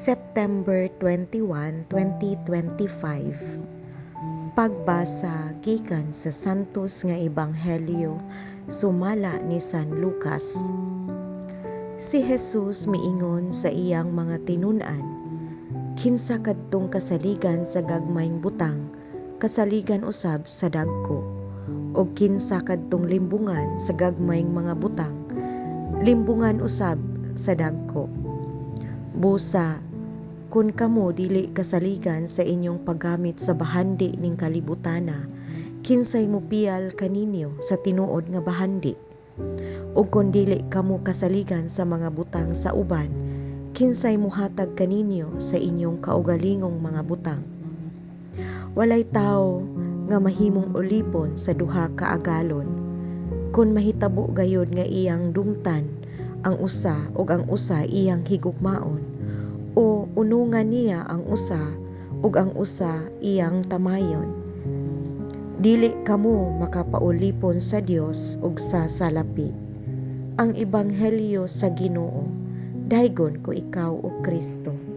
September 21, 2025. Pagbasa gikan sa santos nga ebanghelyo sumala ni San Lucas. Si Jesus miingon sa iyang mga tinun-an, kinsa kadtong kasaligan sa gagmayng butang, kasaligan usab sa dagko, o kinsa kadtong limbungan sa gagmayng mga butang, limbungan usab sa dagko. Busa, kun kamo dili kasaligan sa inyong paggamit sa bahandi ning kalibutana, kinsay mopial kaninyo sa tinuod nga bahandi? O kun dili kamo kasaligan sa mga butang sa uban, kinsay mohatag kaninyo sa inyong kaugalingong mga butang? Walay tawo nga mahimong ulipon sa duha ka agalon, kun mahitabo gayod nga iyang dumtan ang usa ug ang usa iyang higugmaon, o unungan niya ang usa ug ang usa iyang tamayon. Dili kamo makapaulipon sa Dios ug sa salapi. Ang ebanghelyo sa Ginoo. Daygon ko ikaw o Kristo.